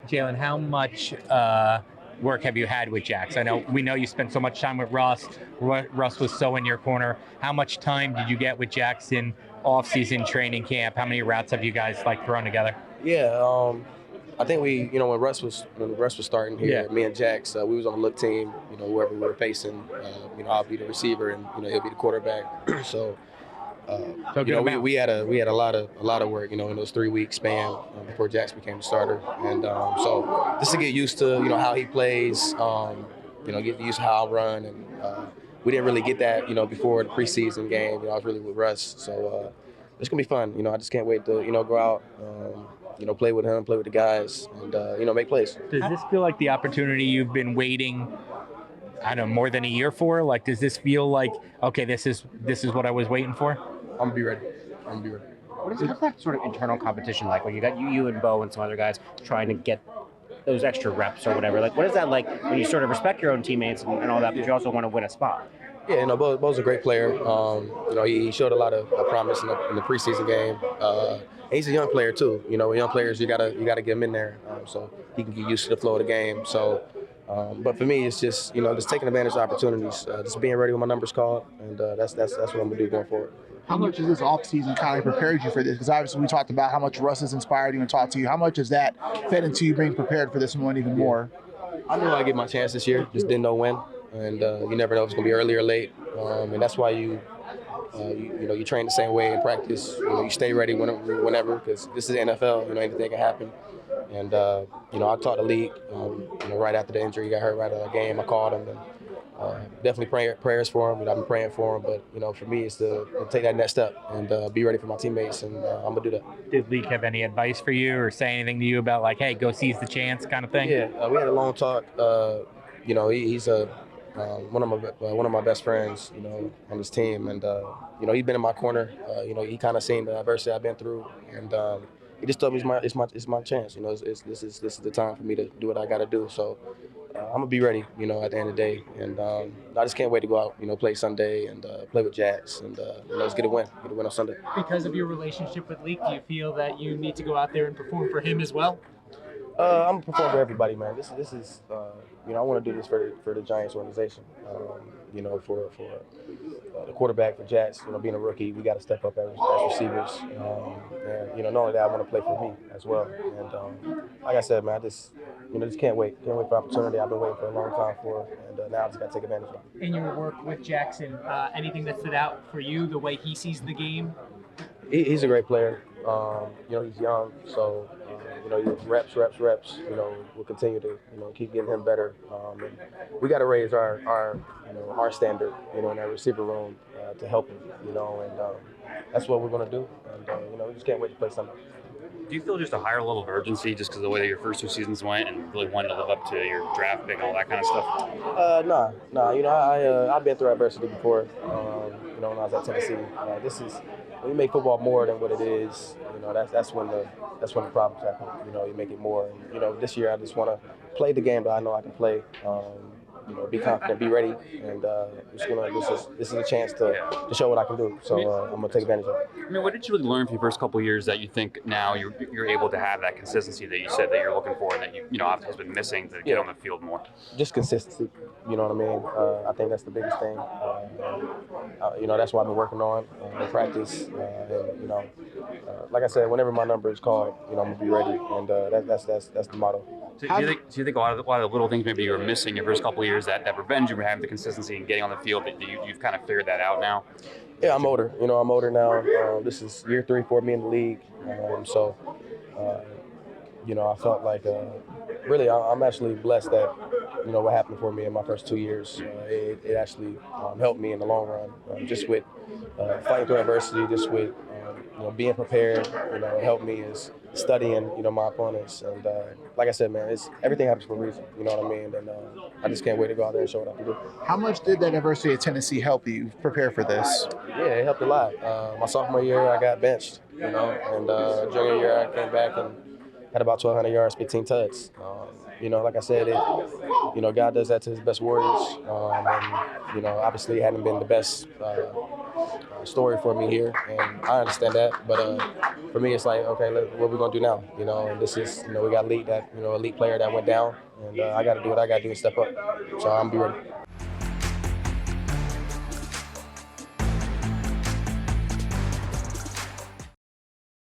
Jalin, how much work have you had with Jax? We know you spent so much time with Russ. Russ was so in your corner. How much time did you get with Jax in off-season training camp? How many routes have you guys thrown together? Yeah, I think when Russ was starting here, Yeah. me and Jax, we was on the look team. Whoever we were facing, I'll be the receiver and he'll be the quarterback. So. We had a lot of work, in those 3 week span before Jax became the starter, and so just to get used to how he plays, get used to how I run, and we didn't really get that before the preseason game. I was really with Russ, so it's gonna be fun. I just can't wait to go out, play with him, play with the guys, and make plays. Does this feel like the opportunity you've been waiting, I don't know, more than a year for? Does this feel like, okay, this is what I was waiting for? I'm gonna be ready. What's that sort of internal competition like when you got you and Bo and some other guys trying to get those extra reps or whatever? What is that like when you sort of respect your own teammates and all that, but you also want to win a spot? Yeah, Bo's a great player. He showed a lot of promise in the preseason game. He's a young player too. Young players, you gotta get him in there so he can get used to the flow of the game. So, but for me, it's just just taking advantage of opportunities, just being ready when my number's called, and that's what I'm gonna do going forward. How much has this offseason kind of prepared you for this? Because obviously we talked about how much Russ has inspired you and talked to you. How much has that fed into you being prepared for this one even more? I knew I'd get my chance this year, just didn't know when. And you never know if it's going to be early or late. And that's why you train the same way in practice. You stay ready whenever, because this is the NFL. Anything can happen. And I talked to Leak. Right after the injury, he got hurt right out of the game. I called him. And, definitely prayers for him, and I've been praying for him. But for me, it's to take that next step and be ready for my teammates, and I'm gonna do that. Did Leak have any advice for you, or say anything to you about hey, go seize the chance kind of thing? Yeah, we had a long talk. He's one of my best friends, on this team, and he's been in my corner. He kind of seen the adversity I've been through, and he just told me it's my chance. This is the time for me to do what I got to do. So. I'm gonna be ready, at the end of the day, and I just can't wait to go out, play Sunday and play with Jax, and let's get a win on Sunday. Because of your relationship with Leak, do you feel that you need to go out there and perform for him as well? I'm gonna perform for everybody, man. This is, I want to do this for the Giants organization. For the quarterback, for Jax, being a rookie, we got to step up as receivers. And not only that, I want to play for me as well. And like I said, man, I just can't wait. Can't wait for opportunity. I've been waiting for a long time for it, and now I just got to take advantage of it. In your work with Jackson, anything that stood out for you, the way he sees the game? He's a great player. He's young, so reps. We'll continue to keep getting him better. And we got to raise our standard, in that receiver room to help him, and that's what we're gonna do. And we just can't wait to play Sunday. Do you feel just a higher level of urgency just because of the way that your first 2 seasons went and really wanting to live up to your draft pick and all that kind of stuff? Nah. I've been through adversity before. When I was at Tennessee, this is when you make football more than what it is. That's when the problems happen. You make it more. And, this year I just want to play the game that I know I can play. Be confident, be ready, and this is a chance to show what I can do. So I'm gonna take advantage of it. What did you really learn from your first couple of years that you think now you're able to have that consistency that you said that you're looking for and that you often has been missing to get on the field more? Just consistency. You know what I mean? I think that's the biggest thing. That's what I've been working on in practice. Like I said, whenever my number is called, I'm gonna be ready, and that's the motto. So do you think a lot of the little things maybe you were missing your first couple of years that prevent you from having the consistency and getting on the field, that you've kind of figured that out now? Yeah, I'm older. I'm older now. This is year 3 for me in the league. I felt like really I'm actually blessed that what happened for me in my first 2 years. It actually helped me in the long run. Just with fighting through adversity, just with being prepared. It helped me is studying my opponents, and like I said, man, everything happens for a reason. You know what I mean? And I just can't wait to go out there and show what I can do. How much did that adversity at Tennessee help you prepare for this? Yeah, it helped a lot. My sophomore year, I got benched. And junior year, I came back and had about 1,200 yards, 15 touchdowns. Like I said, God does that to his best warriors. And obviously, it hadn't been the best story for me here, and I understand that. But for me, it's like, okay, what are we gonna do now? You know, and this is, you know, we got elite player that went down, and I got to do what I got to do and step up. So I'm be ready.